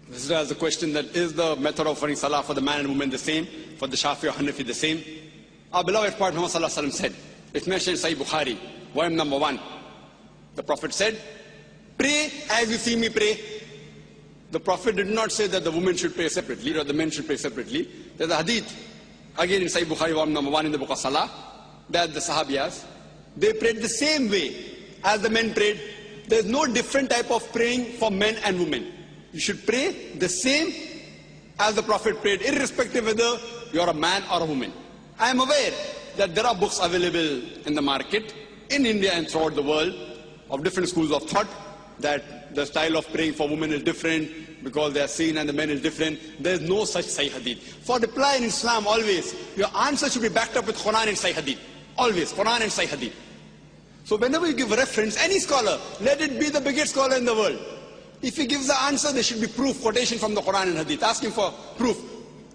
This is the question that is the method of offering salah for the man and woman the same, for the Shafi'i or Hanafi the same. Our beloved Prophet Muhammad Sallallahu Alaihi Wasallam said, it's mentioned in Sahih Bukhari, volume number 1. The Prophet said, pray as you see me pray. The Prophet did not say that the woman should pray separately or the men should pray separately. There's a hadith, again in Sahih Bukhari, volume number 1 in the book of Salah, that the Sahabiyas, they prayed the same way as the men prayed. There's no different type of praying for men and women. You should pray the same as the Prophet prayed, irrespective whether you're a man or a woman. I am aware that there are books available in the market, in India and throughout the world, of different schools of thought, that the style of praying for women is different because they are seen and the men is different. There is no such Sahih Hadith. For reply in Islam, always, your answer should be backed up with Qur'an and Sahih Hadith. Always, Qur'an and Sahih Hadith. So whenever you give reference, any scholar, let it be the biggest scholar in the world. If he gives the answer, there should be proof, quotation from the Qur'an and Hadith. Ask him for proof.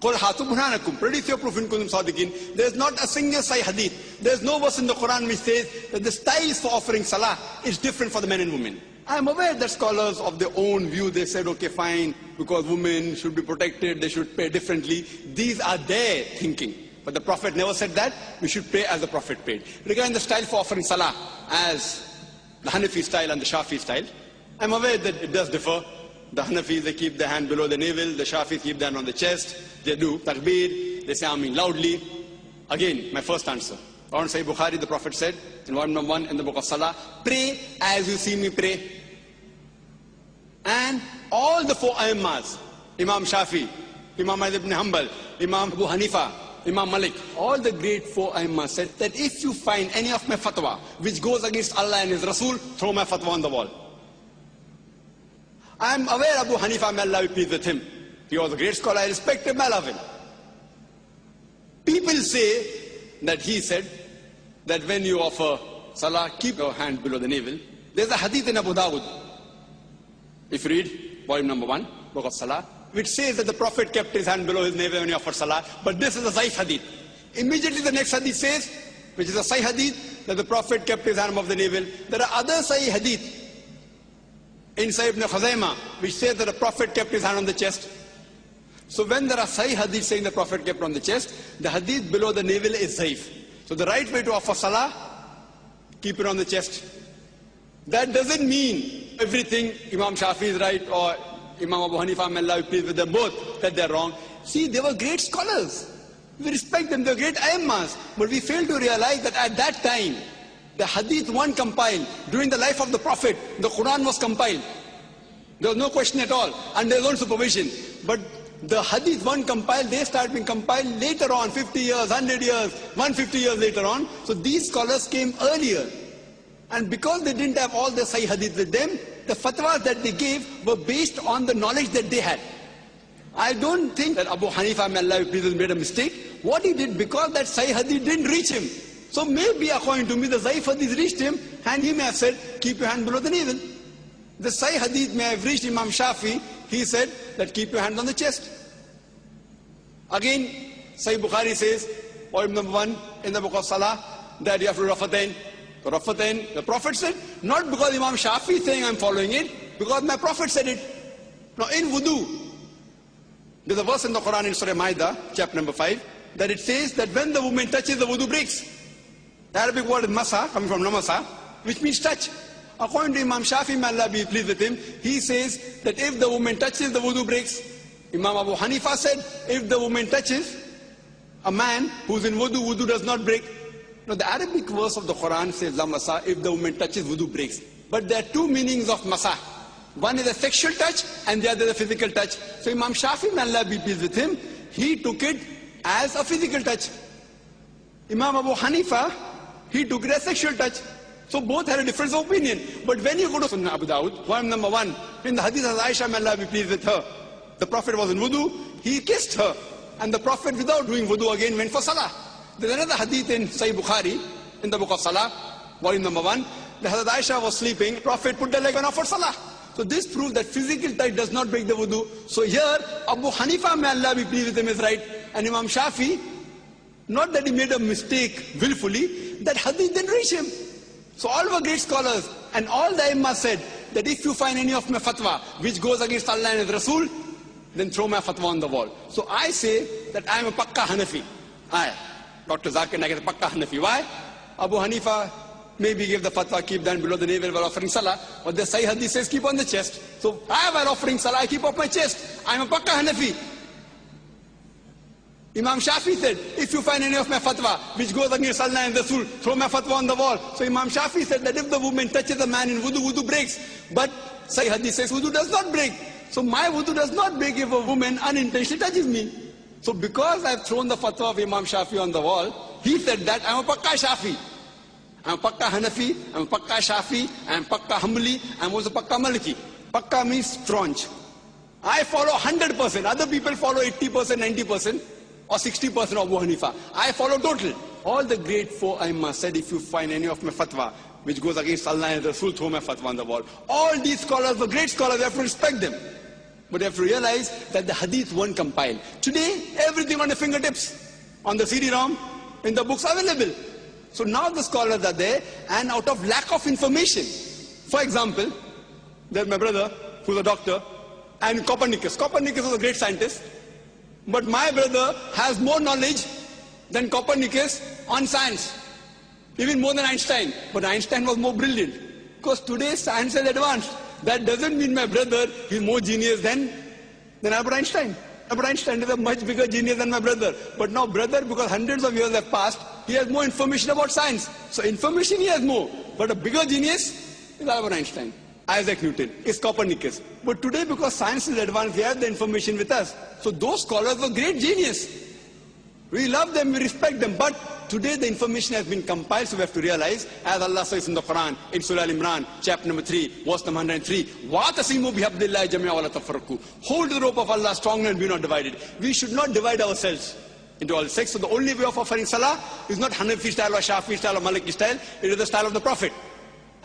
Qul hatu burhanakum. Produce your proof in kuntum sadiqin. There is not a single Sahih Hadith. There is no verse in the Qur'an which says that the styles for offering salah is different for the men and women. I am aware that scholars of their own view, they said, okay, fine, because women should be protected, they should pray differently. These are their thinking. But the Prophet never said that. We should pray as the Prophet prayed. Regarding the style for offering salah, as the Hanafi style and the Shafi'i style, I'm aware that it does differ. The Hanafis, they keep their hand below the navel. The Shafi'is keep their hand on the chest. They do takbir. They say Ameen loudly. Again, my first answer. On Sahih Bukhari, the Prophet said, in volume number 1 in the book of Salah, pray as you see me pray. And all the 4 Aimmas, Imam Shafi, Imam Ahmad ibn Hanbal, Imam Abu Hanifa, Imam Malik, all the great 4 Aimmas said that if you find any of my fatwa which goes against Allah and His Rasul, throw my fatwa on the wall. I am aware Abu Hanifa, may Allah be pleased with him. He was a great scholar, I respect him, I love him. People say that he said that when you offer salah, keep your hand below the navel. There's a hadith in Abu Dawud, if you read volume number 1, book of Salah, which says that the Prophet kept his hand below his navel when he offered salah, but this is a Zaif hadith. Immediately the next hadith says, which is a Sahih hadith, that the Prophet kept his hand above the navel. There are other Sahih hadith in Sahih ibn Khuzaimah, which says that the Prophet kept his hand on the chest. So when there are Sahih hadith saying the Prophet kept on the chest, the hadith below the navel is Zaif. So the right way to offer salah, keep it on the chest. That doesn't mean everything Imam Shafi is right or Imam Abu Hanifa, may Allah be pleased with them both, that they're wrong. See, they were great scholars. We respect them, they're great Aimmas. But we fail to realize that at that time, the hadith one compiled during the life of the Prophet, the Qur'an was compiled. There was no question at all, under his own supervision. But the hadith one compiled, they started being compiled later on, 50 years, 100 years, 150 years later on. So these scholars came earlier. And because they didn't have all the Sahih hadith with them, the fatwas that they gave were based on the knowledge that they had. I don't think that Abu Hanifa, may Allah be pleased, made a mistake. What he did, because that Sahih hadith didn't reach him. So maybe according to me, the Zaif hadith reached him, and he may have said, keep your hand below the navel. The Sahih hadith may have reached Imam Shafi, he said that keep your hand on the chest. Again, Sahih Bukhari says, volume number 1 in the book of Salah, that you have to Rafatain. So Rafatain, the Prophet said, not because Imam Shafi is saying I'm following it, because my Prophet said it. Now in wudu, there's a verse in the Quran in Surah Ma'idah, chapter number 5, that it says that when the woman touches, the wudu breaks. The Arabic word is masa, coming from namasa, which means touch. According to Imam Shafi, may Allah be pleased with him, he says that if the woman touches, the wudu breaks. Imam Abu Hanifa said, if the woman touches a man who's in wudu, wudu does not break. Now the Arabic verse of the Quran says, la masa, if the woman touches, wudu breaks. But there are 2 meanings of masa. One is a sexual touch, and the other is a physical touch. So Imam Shafi, may Allah be pleased with him, he took it as a physical touch. Imam Abu Hanifa, he took it as sexual touch. So both had a difference of opinion. But when you go to Sunnah Abu Dawud, volume number 1, in the hadith of Aisha, may Allah be pleased with her, the Prophet was in wudu, he kissed her. And the Prophet, without doing wudu, again went for salah. There's another hadith in Sahih Bukhari, in the book of Salah, volume number 1. The Hazrat Aisha was sleeping, Prophet put the leg on her for salah. So this proves that physical touch does not break the wudu. So here, Abu Hanifa, may Allah be pleased with him, is right. And Imam Shafi, not that he made a mistake willfully, that hadith didn't reach him. So all were great scholars, and all the Imam said that if you find any of my fatwa which goes against Allah and His Rasul, then throw my fatwa on the wall. So I say that I am a Pakka Hanafi. Dr. Zakir Naik is a Pakka Hanafi. Why? Abu Hanifa maybe gave the fatwa, keep down below the navel while offering Salah, but the Sahih Hadith says keep on the chest. So while offering Salah, I keep off my chest. I am a Pakka Hanafi. Imam Shafi'i said, if you find any of my fatwa which goes against Allah and Rasul, throw my fatwa on the wall. So Imam Shafi'i said that if the woman touches a man in wudu, wudu breaks. But Sahih Hadith says wudu does not break. So my wudu does not break if a woman unintentionally touches me. So because I've thrown the fatwa of Imam Shafi'i on the wall, he said that I'm a Pakka Shafi. I'm a Pakka Hanafi, I'm a Pakka Shafi, I'm Pakka Hanbali, I'm also Pakka Maliki. Pakka means staunch. I follow 100%. Other people follow 80%, 90%. Or 60% of Abu Hanifa. I follow total. All the great four Aimma said, if you find any of my fatwa which goes against Allah and Rasul, throw my fatwa on the wall. All these scholars were great scholars, we have to respect them. But you have to realize that the hadith weren't compiled. Today, everything on the fingertips, on the CD-ROM, in the books available. So now the scholars are there, and out of lack of information. For example, there's my brother, who's a doctor, and Copernicus. Copernicus was a great scientist. But my brother has more knowledge than Copernicus on science, even more than Einstein. But Einstein was more brilliant, because today science is advanced. That doesn't mean my brother is more genius than Albert Einstein. Albert Einstein is a much bigger genius than my brother. But now brother, because hundreds of years have passed, he has more information about science. So information he has more. But a bigger genius is Albert Einstein. Isaac Newton is Copernicus. But today, because science is advanced, we have the information with us. So those scholars were great genius. We love them, we respect them. But today the information has been compiled, so we have to realize, as Allah says in the Quran, in Surah Al-Imran, chapter number 3, verse number 103, وَاتَصِمُوا بِحَبْلِ اللَّهِ جَمِيعًا وَلَا تَفَرَّقُوا. Hold the rope of Allah strongly and be not divided. We should not divide ourselves into all sects. So the only way of offering Salah is not Hanafi style or Shafi style or Maliki style. It is the style of the Prophet.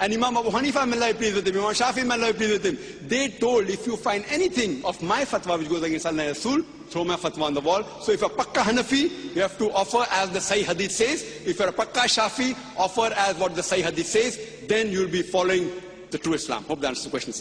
And Imam Abu Hanifa, may Allah be pleased with him, Imam Shafi'i, may Allah be pleased with him, they told, if you find anything of my fatwa which goes against Allah and Rasul, throw my fatwa on the wall. So if you're a Pakka Hanafi, you have to offer as the Sahih Hadith says. If you're a Pakka Shafi, offer as what the Sahih Hadith says. Then you'll be following the true Islam. Hope that answers the question.